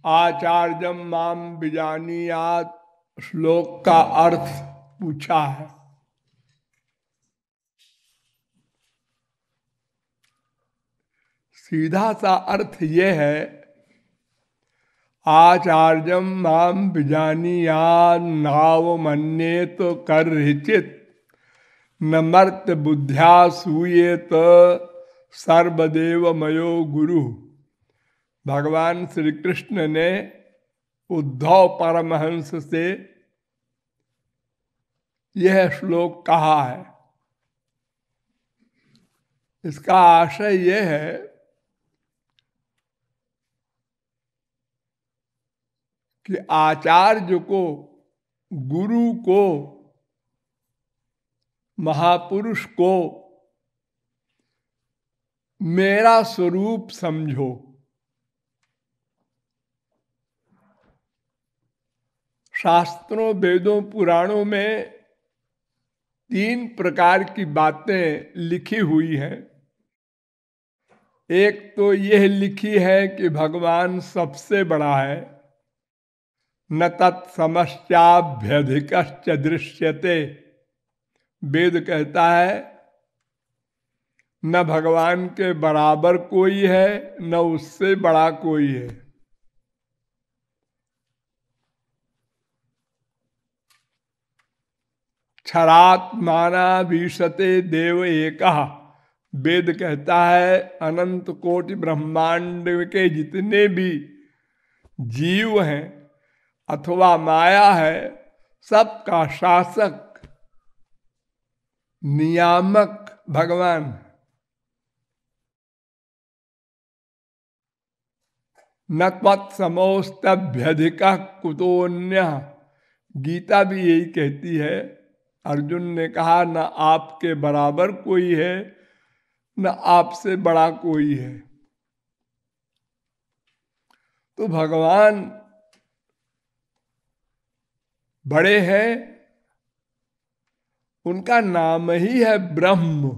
आचार्यम माम विजानीयात श्लोक का अर्थ पूछा है। सीधा सा अर्थ ये है, आचार्यम माम विजानीयात नावमन्येत कर्हिचित न मर्त्य बुद्ध्या सूयेत सर्वदेव मयो गुरु। भगवान श्री कृष्ण ने उद्धव परमहंस से यह श्लोक कहा है। इसका आशय यह है कि आचार्य को, गुरु को, महापुरुष को मेरा स्वरूप समझो। शास्त्रों, वेदों, पुराणों में 3 प्रकार की बातें लिखी हुई हैं। एक तो यह लिखी है कि भगवान सबसे बड़ा है, न तत्समश्चाभ्यधिकश्च दृश्यते। वेद कहता है न भगवान के बराबर कोई है, न उससे बड़ा कोई है। क्षरात्माना विशते देव एकः। वेद कहता है अनंत कोटि ब्रह्मांड के जितने भी जीव हैं अथवा माया है, सबका शासक, नियामक भगवान। न त्वत्समोस्तभ्यधिकः कुतोऽन्यः। गीता भी यही कहती है। अर्जुन ने कहा न आपके बराबर कोई है, न आपसे बड़ा कोई है। तो भगवान बड़े हैं, उनका नाम ही है ब्रह्म।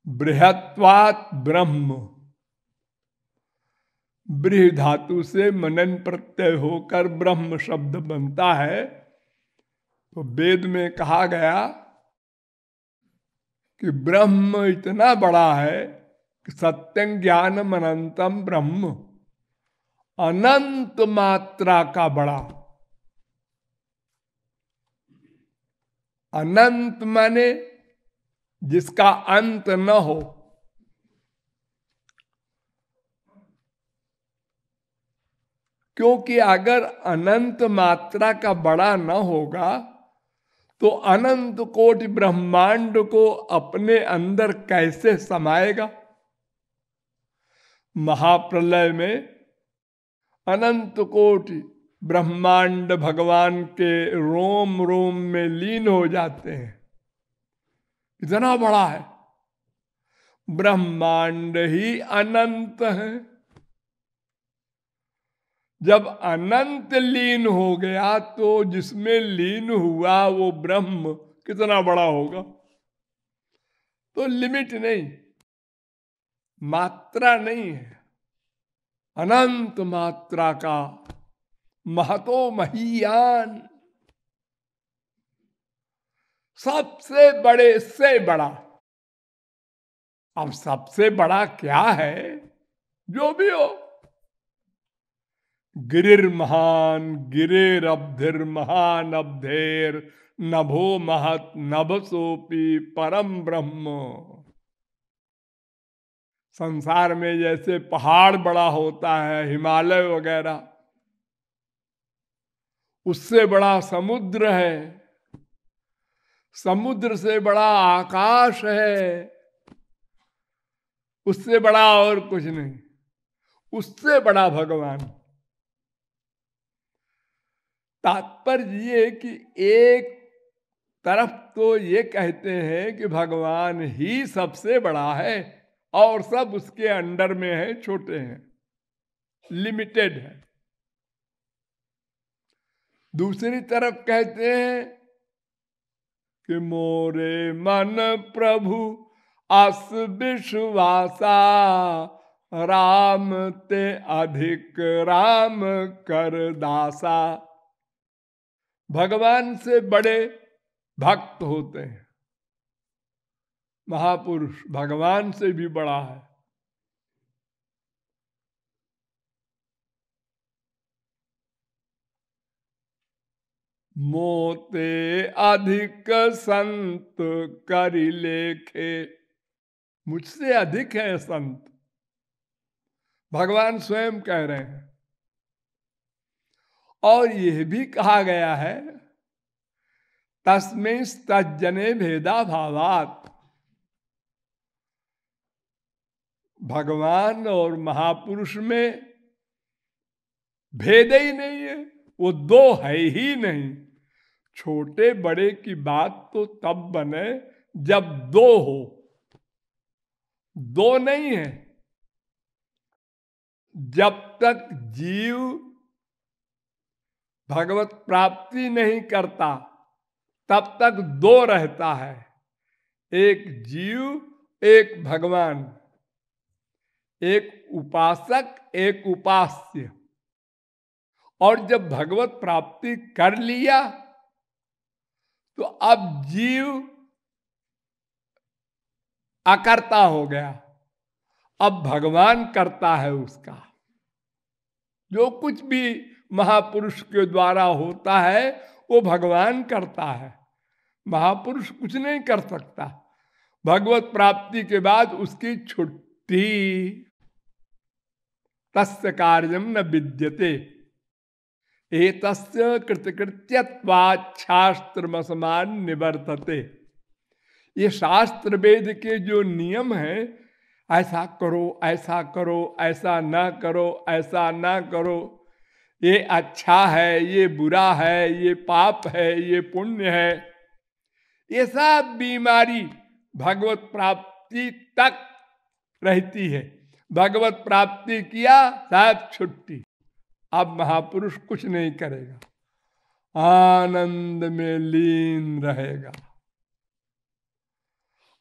बृहत्वात् ब्रह्म। बृह धातु से मनन प्रत्यय होकर ब्रह्म शब्द बनता है। तो वेद में कहा गया कि ब्रह्म इतना बड़ा है कि सत्यं ज्ञानम अनंतम ब्रह्म, अनंत मात्रा का बड़ा। अनंत माने जिसका अंत न हो। क्योंकि अगर अनंत मात्रा का बड़ा न होगा तो अनंत कोटि ब्रह्मांड को अपने अंदर कैसे समाएगा। महाप्रलय में अनंत कोटि ब्रह्मांड भगवान के रोम रोम में लीन हो जाते हैं। इतना बड़ा है। ब्रह्मांड ही अनंत है। जब अनंत लीन हो गया तो जिसमें लीन हुआ वो ब्रह्म कितना बड़ा होगा। तो लिमिट नहीं, मात्रा नहीं है, अनंत मात्रा का महतो महीयान, सबसे बड़े से बड़ा। अब सबसे बड़ा क्या है? जो भी हो। गिरिर महान गिरिर अब्धिर महान अब्धेर नभो महत नभसोपी परम ब्रह्म। संसार में जैसे पहाड़ बड़ा होता है, हिमालय वगैरह, उससे बड़ा समुद्र है, समुद्र से बड़ा आकाश है, उससे बड़ा और कुछ नहीं। उससे बड़ा भगवान। तात्पर्य ये कि एक तरफ तो ये कहते हैं कि भगवान ही सबसे बड़ा है और सब उसके अंडर में है, छोटे हैं, लिमिटेड है। दूसरी तरफ कहते हैं कि मोरे मन प्रभु अस विश्वासा राम ते अधिक राम कर दासा। भगवान से बड़े भक्त होते हैं। महापुरुष भगवान से भी बड़ा है। मोते अधिक संत करि लेखे। मुझसे अधिक है संत, भगवान स्वयं कह रहे हैं। और यह भी कहा गया है तस्मै तज्जने भेदा भावात। भगवान और महापुरुष में भेद ही नहीं है, वो दो है ही नहीं। छोटे बड़े की बात तो तब बने जब दो हो, दो नहीं है। जब तक जीव भगवत प्राप्ति नहीं करता तब तक दो रहता है, एक जीव एक भगवान, एक उपासक एक उपास्य। और जब भगवत प्राप्ति कर लिया तो अब जीव अकर्ता हो गया, अब भगवान करता है उसका। जो कुछ भी महापुरुष के द्वारा होता है वो भगवान करता है, महापुरुष कुछ नहीं कर सकता। भगवत प्राप्ति के बाद उसकी छुट्टी। तस्य कार्यम न विद्यते एतस्य कृतकृत्यत्वात् शास्त्रमसमान निवर्तते। ये शास्त्र वेद के जो नियम है, ऐसा करो ऐसा करो, ऐसा ना करो ऐसा ना करो, ये अच्छा है ये बुरा है, ये पाप है ये पुण्य है, ये सब बीमारी भगवत प्राप्ति तक रहती है। भगवत प्राप्ति किया सब छुट्टी। अब महापुरुष कुछ नहीं करेगा, आनंद में लीन रहेगा।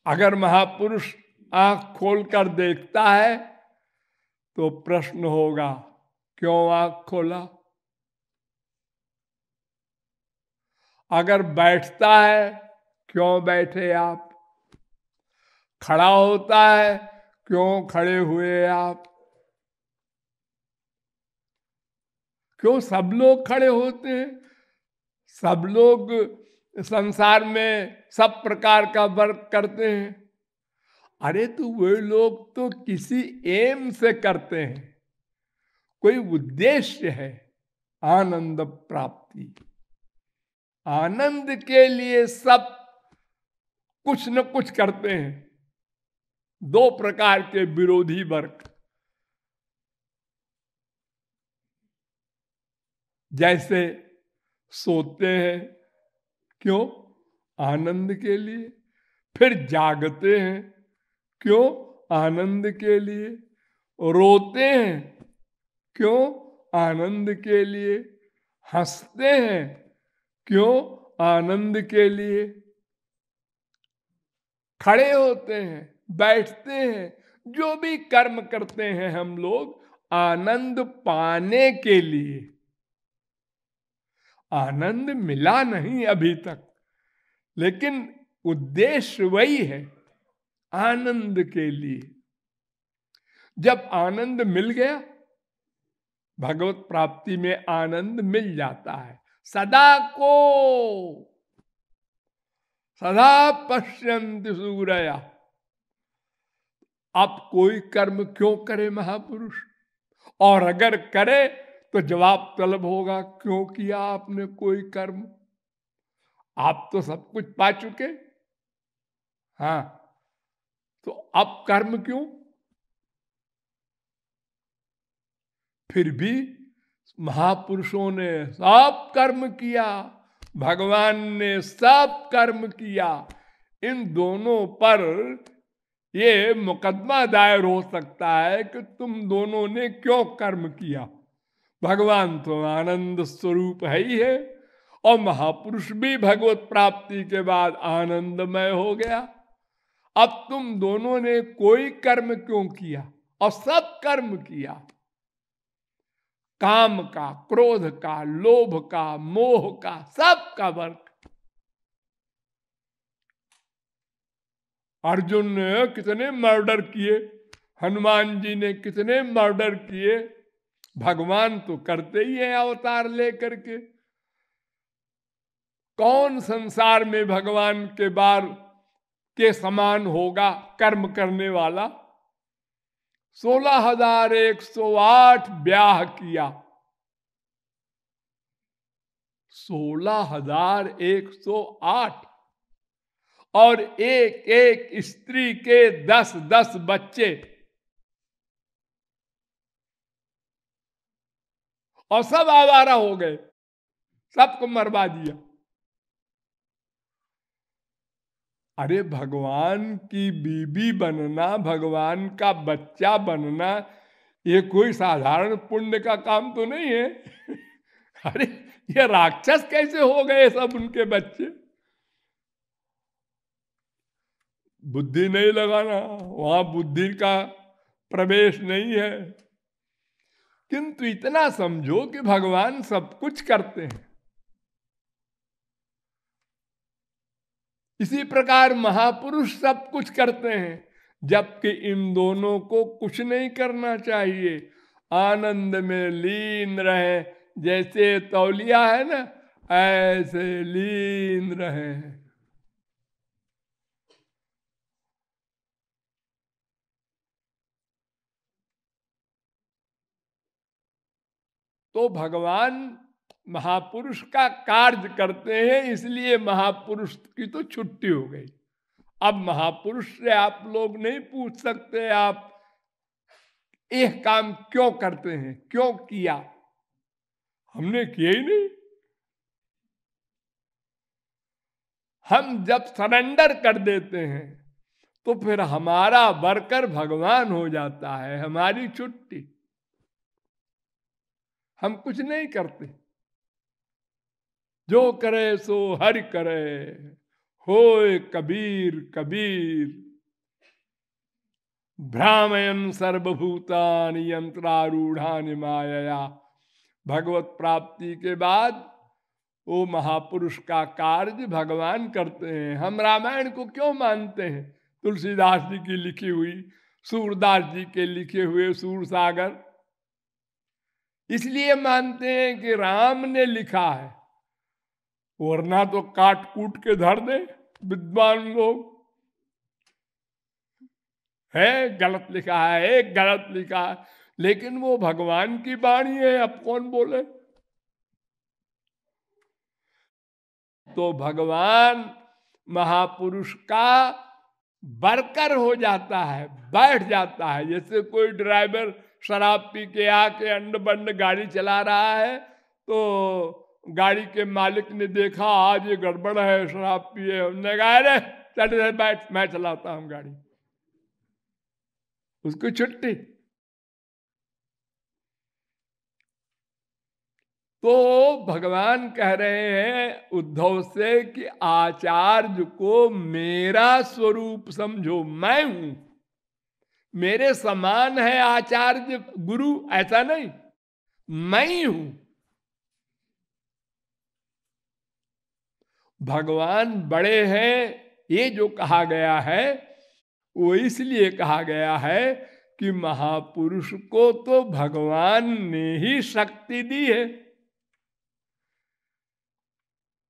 अगर महापुरुष आंख खोलकर देखता है तो प्रश्न होगा क्यों आंख खोला। अगर बैठता है क्यों बैठे आप, खड़ा होता है क्यों खड़े हुए आप, क्यों सब लोग खड़े होते हैं, सब लोग संसार में सब प्रकार का वर्क करते हैं। अरे तो वे लोग तो किसी एम से करते हैं, कोई उद्देश्य है, आनंद प्राप्ति। आनंद के लिए सब कुछ न कुछ करते हैं। दो प्रकार के विरोधी वर्ग, जैसे सोते हैं क्यों, आनंद के लिए, फिर जागते हैं क्यों, आनंद के लिए, रोते हैं क्यों, आनंद के लिए, हंसते हैं क्यों, आनंद के लिए, खड़े होते हैं बैठते हैं, जो भी कर्म करते हैं हम लोग आनंद पाने के लिए। आनंद मिला नहीं अभी तक, लेकिन उद्देश्य वही है, आनंद के लिए। जब आनंद मिल गया, भगवत प्राप्ति में आनंद मिल जाता है। सदा को सदा पश्यन्ति सूरया। अब कोई कर्म क्यों करे महापुरुष, और अगर करे तो जवाब तलब होगा क्यों किया आपने कोई कर्म। आप तो सब कुछ पा चुके, हाँ, तो अब कर्म क्यों। फिर भी महापुरुषों ने सब कर्म किया, भगवान ने सब कर्म किया। इन दोनों पर ये मुकदमा दायर हो सकता है कि तुम दोनों ने क्यों कर्म किया। भगवान तो आनंद स्वरूप है ही है, और महापुरुष भी भगवत प्राप्ति के बाद आनंदमय हो गया। अब तुम दोनों ने कोई कर्म क्यों किया, और सब कर्म किया, काम का, क्रोध का, लोभ का, मोह का, सब का वर्क। अर्जुन ने कितने मर्डर किए, हनुमान जी ने कितने मर्डर किए, भगवान तो करते ही हैं अवतार लेकर के। कौन संसार में भगवान के बार के समान होगा कर्म करने वाला। 16,108 ब्याह किया, 16,108, और एक एक स्त्री के 10-10 बच्चे, और सब आवारा हो गए, सबको मरवा दिया। अरे भगवान की बीबी बनना, भगवान का बच्चा बनना, ये कोई साधारण पुण्य का काम तो नहीं है। अरे ये राक्षस कैसे हो गए सब उनके बच्चे। बुद्धि नहीं लगाना, वहां बुद्धि का प्रवेश नहीं है। किंतु इतना समझो कि भगवान सब कुछ करते हैं। इसी प्रकार महापुरुष सब कुछ करते हैं, जबकि इन दोनों को कुछ नहीं करना चाहिए, आनंद में लीन रहे। जैसे तौलिया है ना, ऐसे लीन रहे। तो भगवान महापुरुष का कार्य करते हैं, इसलिए महापुरुष की तो छुट्टी हो गई। अब महापुरुष से आप लोग नहीं पूछ सकते आप एक काम क्यों करते हैं, क्यों किया। हमने किया ही नहीं। हम जब सरेंडर कर देते हैं तो फिर हमारा वर्कर भगवान हो जाता है, हमारी छुट्टी। हम कुछ नहीं करते, जो करे सो हरि करे, होए कबीर कबीर। भ्रामयन सर्वभूतानि यंत्रारूढ़ानि मायया। भगवत प्राप्ति के बाद वो महापुरुष का कार्य भगवान करते हैं। हम रामायण को क्यों मानते हैं? तुलसीदास जी की लिखी हुई, सूरदास जी के लिखे हुए सूर सागर, इसलिए मानते हैं कि राम ने लिखा है, वरना तो काट कूट के धर दे विद्वान लोग। है गलत लिखा है, गलत लिखा है, लेकिन वो भगवान की वाणी है, अब कौन बोले। तो भगवान महापुरुष का वर्कर हो जाता है, बैठ जाता है। जैसे कोई ड्राइवर शराब पी के आके अंड बंड गाड़ी चला रहा है, तो गाड़ी के मालिक ने देखा आज ये गड़बड़ है, शराब पिए, उन्होंने कहा अरे चल बैठ, मैं चलाता हूं गाड़ी, उसको छुट्टी। तो भगवान कह रहे हैं उद्धव से कि आचार्य को मेरा स्वरूप समझो, मैं हूं, मेरे समान है आचार्य गुरु, ऐसा नहीं, मैं ही हूं। भगवान बड़े हैं ये जो कहा गया है, वो इसलिए कहा गया है कि महापुरुष को तो भगवान ने ही शक्ति दी है।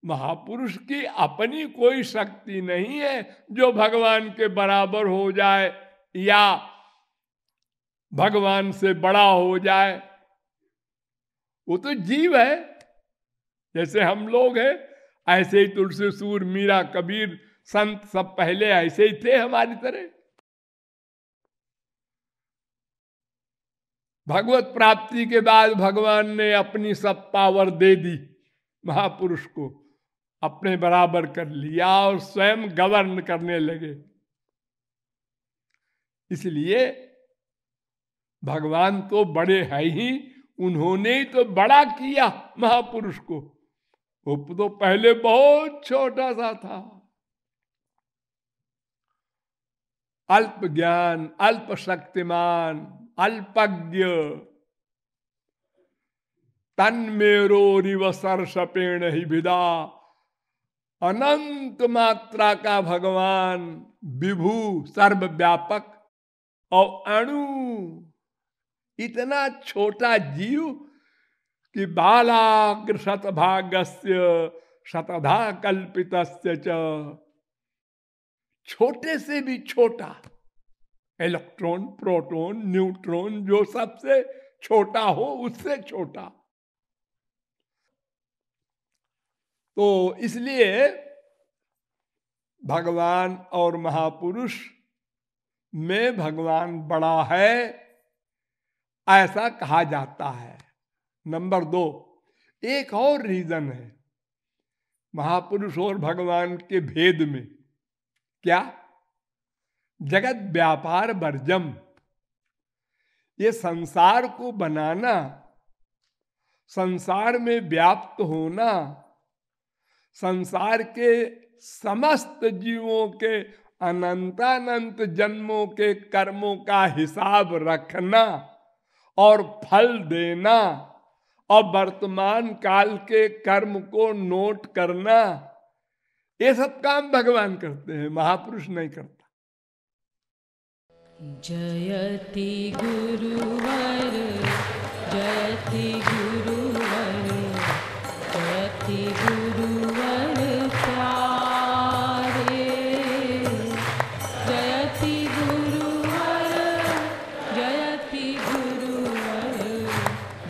महापुरुष की अपनी कोई शक्ति नहीं है जो भगवान के बराबर हो जाए या भगवान से बड़ा हो जाए। वो तो जीव है, जैसे हम लोग हैं, ऐसे ही तुलसी सूर मीरा कबीर संत सब पहले ऐसे ही थे हमारी तरह। भगवत प्राप्ति के बाद भगवान ने अपनी सब पावर दे दी, महापुरुष को अपने बराबर कर लिया और स्वयं गवर्न करने लगे। इसलिए भगवान तो बड़े हैं ही, उन्होंने ही तो बड़ा किया महापुरुष को। वो तो पहले बहुत छोटा सा था, अल्प ज्ञान, अल्प शक्तिमान, अल्पज्ञ तन्मेरोरिव सर्षपेण ही विदा। अनंत मात्रा का भगवान, विभू सर्वव्यापक और अणु, इतना छोटा जीव कि बालाग्र शतभागस्य शतधा कल्पितस्य च, छोटे से भी छोटा, इलेक्ट्रॉन, प्रोटॉन, न्यूट्रॉन, जो सबसे छोटा हो उससे छोटा। तो इसलिए भगवान और महापुरुष में भगवान बड़ा है, ऐसा कहा जाता है। नंबर 2, एक और रीजन है महापुरुष और भगवान के भेद में। क्या? जगत व्यापार वर्जम, ये संसार को बनाना, संसार में व्याप्त होना, संसार के समस्त जीवों के अनंतानंत जन्मों के कर्मों का हिसाब रखना और फल देना और वर्तमान काल के कर्म को नोट करना, ये सब काम भगवान करते हैं, महापुरुष नहीं करता। जयति गुरुवर, जयति गुरुवर, जयति गुरुवर प्यारे, जयति गुरुवर, जयति गुरुवर,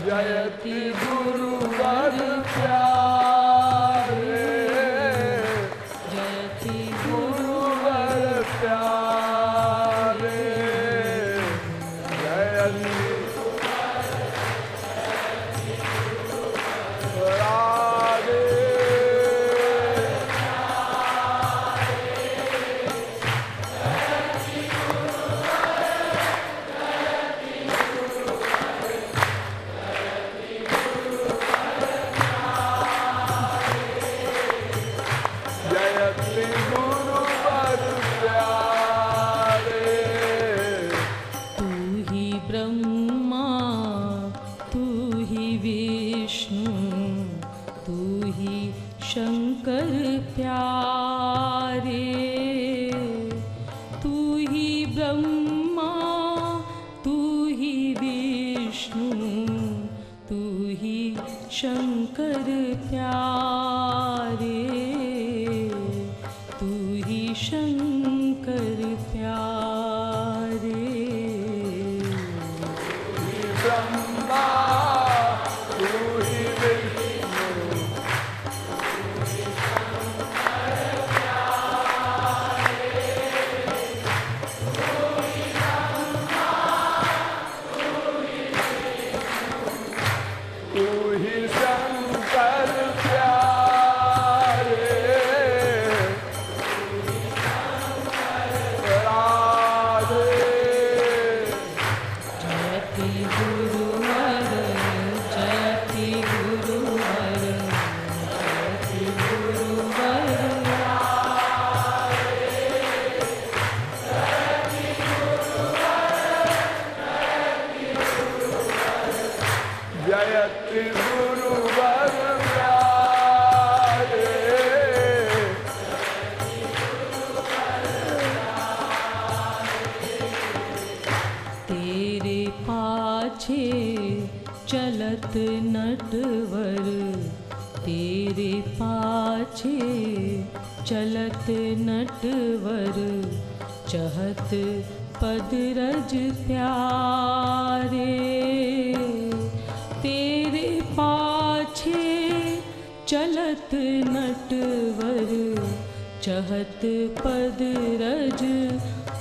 जयति गुरुवर प्यारे, जयति गुरुवर प्यारे, शंकर प्यारे, तू ही शंकर प्यारे। ब्रह्मा तू ही विष्णु, चलत नटवर, तेरे पाछे चलत नटवर, चहत पदरज प्यारे, तेरे पाछे चलत नटवर, चहत पदरज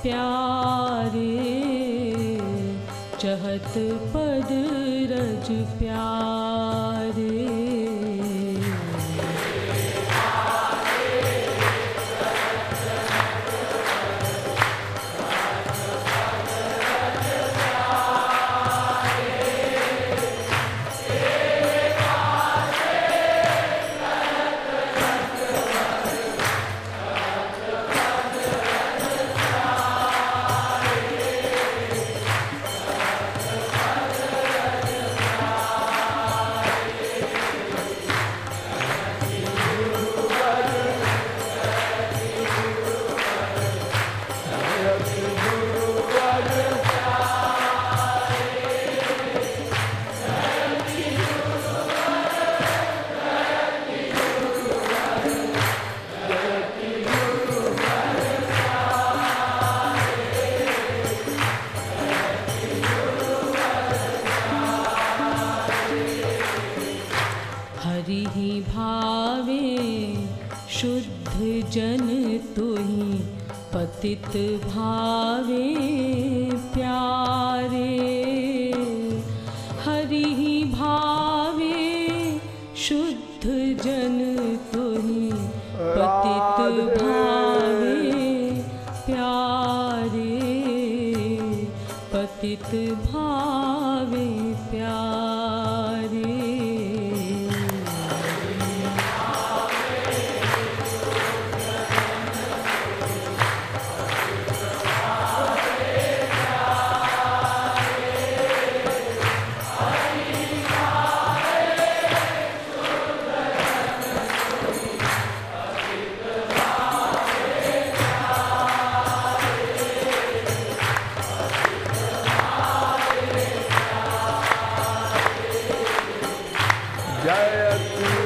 प्यारे, चहत पदरज प्यारे। पतित भावे प्यारे, हरि ही भावे शुद्ध जन तुहि, पतित भावे प्यारे, पतित भावे प्यारे। जय